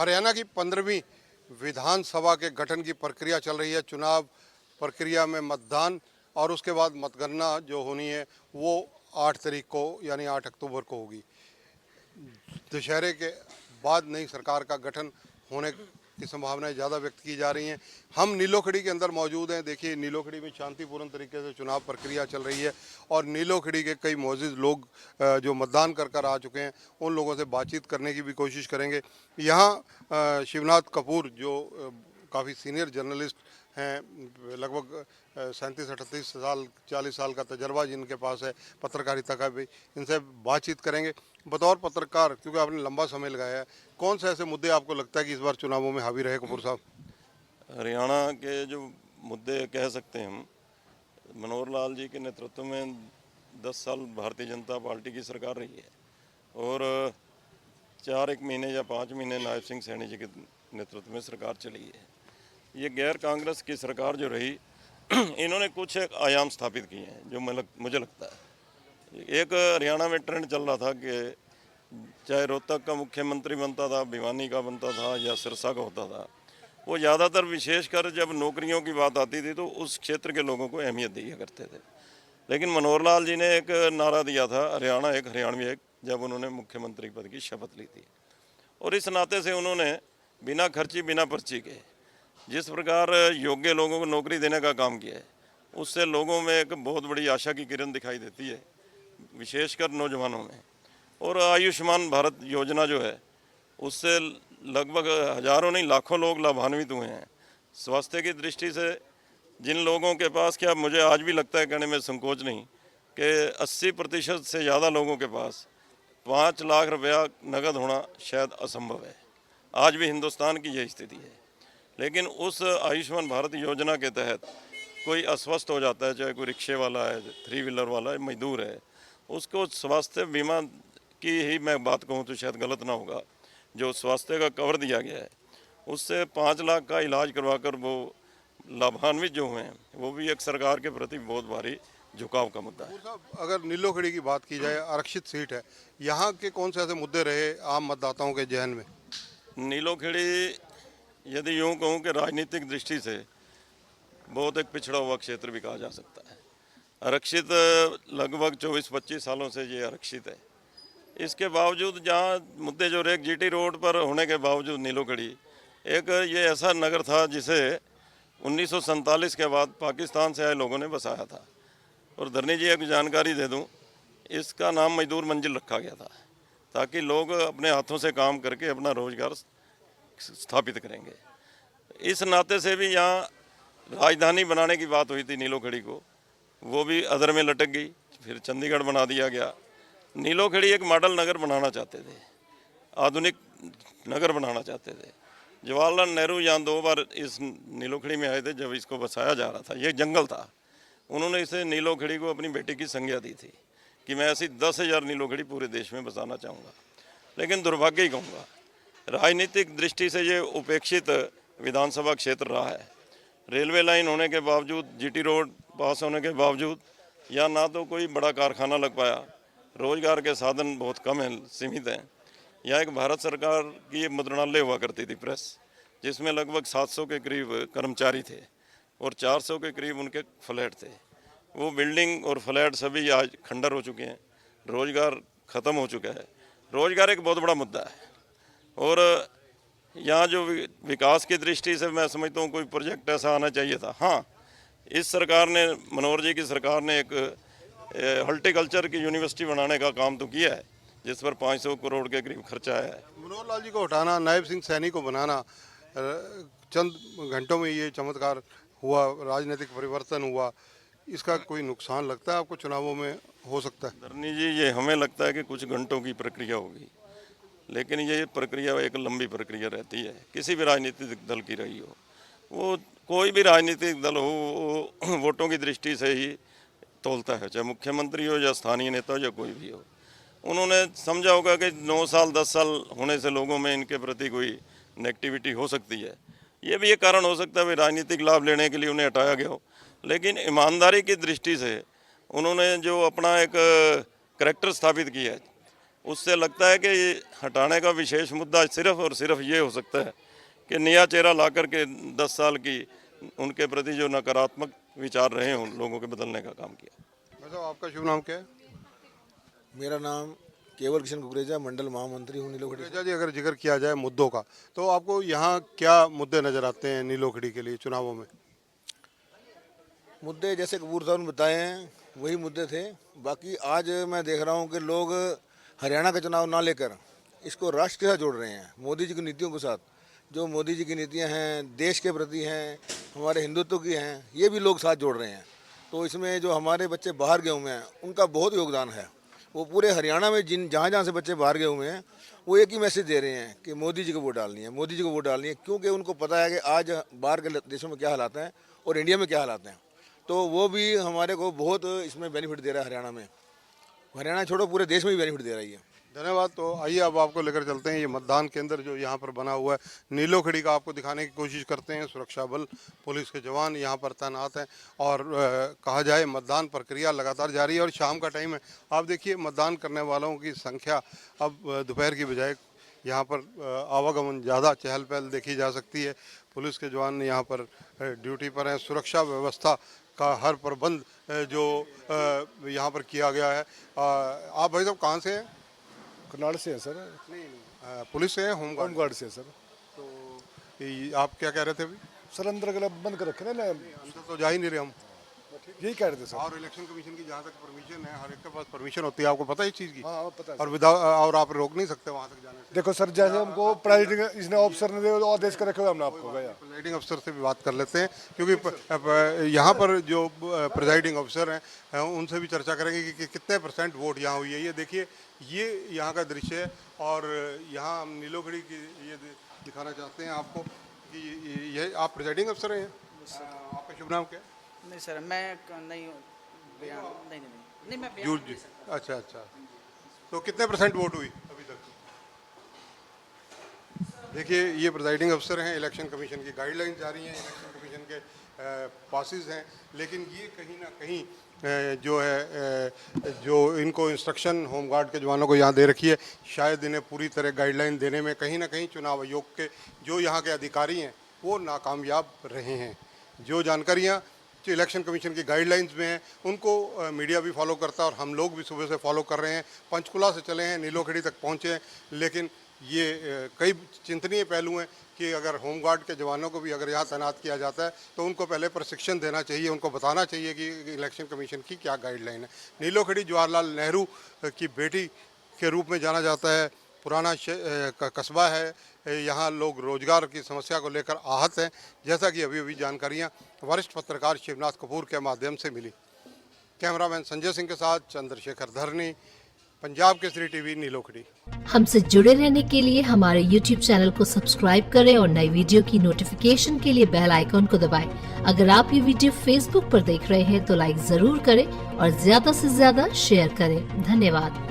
हरियाणा की 15वीं विधानसभा के गठन की प्रक्रिया चल रही है। चुनाव प्रक्रिया में मतदान और उसके बाद मतगणना जो होनी है वो 8 तारीख को यानी 8 अक्टूबर को होगी। दशहरे के बाद नई सरकार का गठन होने की संभावनाएं ज़्यादा व्यक्त की जा रही हैं। हम नीलोखड़ी के अंदर मौजूद हैं। देखिए, नीलोखड़ी में शांतिपूर्ण तरीके से चुनाव प्रक्रिया चल रही है और नीलोखड़ी के कई मौजूद लोग जो मतदान कर आ चुके हैं उन लोगों से बातचीत करने की भी कोशिश करेंगे। यहाँ शिवनाथ कपूर जो काफ़ी सीनियर जर्नलिस्ट हैं, लगभग 37-38 साल 40 साल का तजर्बा जिनके पास है पत्रकारिता का भी, इनसे बातचीत करेंगे। बतौर पत्रकार, क्योंकि आपने लंबा समय लगाया है, कौन से ऐसे मुद्दे आपको लगता है कि इस बार चुनावों में हावी रहे कपूर साहब? हरियाणा के जो मुद्दे कह सकते हैं हम, मनोहर लाल जी के नेतृत्व में 10 साल भारतीय जनता पार्टी की सरकार रही है और 4 महीने या 5 महीने नायब सिंह सैनी जी के नेतृत्व में सरकार चली है। ये गैर कांग्रेस की सरकार जो रही इन्होंने कुछ एक आयाम स्थापित किए हैं जो मुझे लगता है। एक हरियाणा में ट्रेंड चल रहा था कि चाहे रोहतक का मुख्यमंत्री बनता था, भिवानी का बनता था या सिरसा का होता था, वो ज़्यादातर विशेषकर जब नौकरियों की बात आती थी तो उस क्षेत्र के लोगों को अहमियत दिया करते थे। लेकिन मनोहर लाल जी ने एक नारा दिया था, हरियाणा एक हरियाणवी एक, जब उन्होंने मुख्यमंत्री पद की शपथ ली थी। और इस नाते से उन्होंने बिना खर्ची बिना पर्ची के जिस प्रकार योग्य लोगों को नौकरी देने का काम किया है, उससे लोगों में एक बहुत बड़ी आशा की किरण दिखाई देती है, विशेषकर नौजवानों में। और आयुष्मान भारत योजना जो है उससे लगभग हजारों नहीं लाखों लोग लाभान्वित हुए हैं। स्वास्थ्य की दृष्टि से जिन लोगों के पास, क्या मुझे आज भी लगता है कहने में संकोच नहीं कि 80% से ज़्यादा लोगों के पास 5 लाख रुपया नकद होना शायद असंभव है। आज भी हिंदुस्तान की यही स्थिति है। लेकिन उस आयुष्मान भारत योजना के तहत कोई अस्वस्थ हो जाता है, चाहे कोई रिक्शे वाला है, 3 व्हीलर वाला है, मजदूर है, उसको स्वास्थ्य बीमा की ही मैं बात कहूँ तो शायद गलत ना होगा, जो स्वास्थ्य का कवर दिया गया है उससे 5 लाख का इलाज करवाकर वो लाभान्वित जो हुए हैं, वो भी एक सरकार के प्रति बहुत भारी झुकाव का मुद्दा है। साहब, अगर नीलोखड़ी की बात की जाए, आरक्षित सीट है, यहाँ के कौन से ऐसे मुद्दे रहे आम मतदाताओं के जहन में? नीलोखेड़ी यदि यूँ कहूँ कि राजनीतिक दृष्टि से बहुत एक पिछड़ा हुआ क्षेत्र भी कहा जा सकता है। आरक्षित लगभग 24-25 सालों से ये आरक्षित है। इसके बावजूद जहाँ मुद्दे जो रहे, जीटी रोड पर होने के बावजूद नीलोखड़ी एक ये ऐसा नगर था जिसे 1947 के बाद पाकिस्तान से आए लोगों ने बसाया था। और धरनी जी एक जानकारी दे दूं, इसका नाम मजदूर मंजिल रखा गया था ताकि लोग अपने हाथों से काम करके अपना रोजगार स्थापित करेंगे। इस नाते से भी यहाँ राजधानी बनाने की बात हुई थी नीलोखड़ी को, वो भी अधर में लटक गई, फिर चंडीगढ़ बना दिया गया। नीलोखड़ी एक मॉडल नगर बनाना चाहते थे, आधुनिक नगर बनाना चाहते थे। जवाहरलाल नेहरू यहाँ 2 बार इस नीलोखड़ी में आए थे जब इसको बसाया जा रहा था। ये जंगल था, उन्होंने इसे नीलोखड़ी को अपनी बेटी की संज्ञा दी थी कि मैं ऐसी 10,000 नीलोखड़ी पूरे देश में बसाना चाहूँगा। लेकिन दुर्भाग्य ही कहूँगा, राजनीतिक दृष्टि से ये उपेक्षित विधानसभा क्षेत्र रहा है। रेलवे लाइन होने के बावजूद, जीटी रोड पास होने के बावजूद यहाँ ना तो कोई बड़ा कारखाना लग पाया, रोजगार के साधन बहुत कम हैं, सीमित हैं। यहाँ एक भारत सरकार की मुद्रणालय हुआ करती थी, प्रेस, जिसमें लगभग 700 के करीब कर्मचारी थे और 400 के करीब उनके फ्लैट थे। वो बिल्डिंग और फ्लैट सभी आज खंडर हो चुके हैं, रोजगार ख़त्म हो चुका है। रोजगार एक बहुत बड़ा मुद्दा है। और यहाँ जो विकास की दृष्टि से मैं समझता हूँ कोई प्रोजेक्ट ऐसा आना चाहिए था। हाँ, इस सरकार ने, मनोहर जी की सरकार ने एक हॉर्टिकल्चर की यूनिवर्सिटी बनाने का काम तो किया है जिस पर 500 करोड़ के करीब खर्चा आया है। मनोहर लाल जी को हटाना, नायब सिंह सैनी को बनाना, चंद घंटों में ये चमत्कार हुआ, राजनीतिक परिवर्तन हुआ, इसका कोई नुकसान लगता है आपको चुनावों में हो सकता है? धरनी जी, ये हमें लगता है कि कुछ घंटों की प्रक्रिया होगी, लेकिन ये प्रक्रिया एक लंबी प्रक्रिया रहती है, किसी भी राजनीतिक दल की रही हो। वो कोई भी राजनीतिक दल हो, वो वोटों की दृष्टि से ही तोलता है, चाहे मुख्यमंत्री हो या स्थानीय नेता हो या कोई भी हो। उन्होंने समझा होगा कि 9 साल 10 साल होने से लोगों में इनके प्रति कोई नेगेटिविटी हो सकती है। ये भी एक कारण हो सकता है भाई राजनीतिक लाभ लेने के लिए उन्हें हटाया गया हो। लेकिन ईमानदारी की दृष्टि से उन्होंने जो अपना एक करैक्टर स्थापित किया है, उससे लगता है कि ये हटाने का विशेष मुद्दा सिर्फ और सिर्फ ये हो सकता है कि नया चेहरा ला करके 10 साल की उनके प्रति जो नकारात्मक विचार रहे हैं उन लोगों के बदलने का काम किया। भाई साहब, आपका शुभ नाम क्या है? मेरा नाम केवल किशन कुकरेजा, मंडल महामंत्री हूँ नीलोखड़ी। कुकरेजा जी, अगर जिक्र किया जाए मुद्दों का तो आपको यहाँ क्या मुद्दे नजर आते हैं नीलोखड़ी के लिए चुनावों में? मुद्दे जैसे कपूर साहब ने बताए हैं वही मुद्दे थे। बाकी आज मैं देख रहा हूँ कि लोग हरियाणा का चुनाव ना लेकर इसको राष्ट्र के साथ जोड़ रहे हैं, मोदी जी की नीतियों के साथ। जो मोदी जी की नीतियाँ हैं देश के प्रति हैं, हमारे हिंदुत्व की हैं, ये भी लोग साथ जोड़ रहे हैं। तो इसमें जो हमारे बच्चे बाहर गए हुए हैं उनका बहुत योगदान है। वो पूरे हरियाणा में जहाँ जहाँ से बच्चे बाहर गए हुए हैं वो एक ही मैसेज दे रहे हैं कि मोदी जी को वोट डालनी है, मोदी जी को वोट डालनी है, क्योंकि उनको पता है कि आज बाहर के देशों में क्या हालात हैं और इंडिया में क्या हालात हैं। तो वो भी हमारे को बहुत इसमें बेनिफिट दे रहा है। हरियाणा में, हरियाणा छोड़ो पूरे देश में भी बेनिफिट दे रही है। धन्यवाद। तो आइए अब आपको लेकर चलते हैं ये मतदान केंद्र जो यहाँ पर बना हुआ है नीलोखड़ी का, आपको दिखाने की कोशिश करते हैं। सुरक्षा बल, पुलिस के जवान यहाँ पर तैनात हैं और कहा जाए मतदान प्रक्रिया लगातार जारी है और शाम का टाइम है। आप देखिए मतदान करने वालों की संख्या अब दोपहर की बजाय यहाँ पर आवागमन ज़्यादा, चहल पहल देखी जा सकती है। पुलिस के जवान यहाँ पर ड्यूटी पर हैं। सुरक्षा व्यवस्था का हर प्रबंध जो यहाँ पर किया गया है। आप भाई साहब कहाँ से हैं? करनाल से है सर। पुलिस से है, होमगार्ड गार्ड से है सर। तो आप क्या कह रहे थे अभी? सर अंदर गला बंद कर रखे ना, अंदर तो जा ही नहीं रहे हम। यही कह रहे थे सर। और इलेक्शन कमीशन की जहाँ तक परमिशन है, हर एक के पास परमिशन होती है, आपको पता है इस चीज़ की? हाँ पता है और आप रोक नहीं सकते वहाँ तक जाने से। देखो सर, जैसे हमको प्रेसिडेंट इसने ऑफिसर ने आदेश कर रखे हुए हमने आपको गया। प्रेजाइडिंग अफसर से भी बात कर लेते हैं क्योंकि यहाँ पर जो प्रेजाइडिंग अफसर हैं उनसे भी चर्चा करेंगे कि कितने % वोट यहाँ हुई है। ये देखिए, ये यहाँ का दृश्य है और यहाँ हम नीलोखड़ी की ये दिखाना चाहते हैं आपको कि ये आप प्रेजाइडिंग अफसर हैं। आपका शुभ नाम क्या है? नहीं सर, मैं नहीं हूँ। नहीं मैं जूझ जी, अच्छा। तो कितने % वोट हुई अभी तक? देखिए, ये प्रिजाइडिंग अफसर हैं। इलेक्शन कमीशन की गाइडलाइन जारी हैं, इलेक्शन कमीशन के पासेस हैं, लेकिन ये कहीं ना कहीं जो इनको इंस्ट्रक्शन होमगार्ड के जवानों को यहाँ दे रखी है, शायद इन्हें पूरी तरह गाइडलाइन देने में कहीं ना कहीं चुनाव आयोग के जो यहाँ के अधिकारी हैं वो नाकामयाब रहे हैं। जो जानकारियाँ जो इलेक्शन कमीशन की गाइडलाइंस में हैं उनको मीडिया भी फॉलो करता है और हम लोग भी सुबह से फॉलो कर रहे हैं। पंचकुला से चले हैं, नीलोखड़ी तक पहुँचे हैं, लेकिन ये कई चिंतनीय पहलू हैं कि अगर होमगार्ड के जवानों को भी अगर यहाँ तैनात किया जाता है तो उनको पहले प्रशिक्षण देना चाहिए, उनको बताना चाहिए कि इलेक्शन कमीशन की क्या गाइडलाइन है। नीलोखड़ी जवाहरलाल नेहरू की बेटी के रूप में जाना जाता है, पुराना कस्बा है। यहाँ लोग रोजगार की समस्या को लेकर आहत हैं, जैसा कि अभी जानकारियाँ वरिष्ठ पत्रकार शिवनाथ कपूर के माध्यम से मिली। कैमरामैन संजय सिंह के साथ चंद्रशेखर धरनी, पंजाब केसरी टीवी, नीलोखड़ी। हमसे जुड़े रहने के लिए हमारे YouTube चैनल को सब्सक्राइब करें और नई वीडियो की नोटिफिकेशन के लिए बेल आइकॉन को दबाएं। अगर आप ये वीडियो Facebook पर देख रहे हैं तो लाइक जरूर करें और ज्यादा से ज्यादा शेयर करें। धन्यवाद।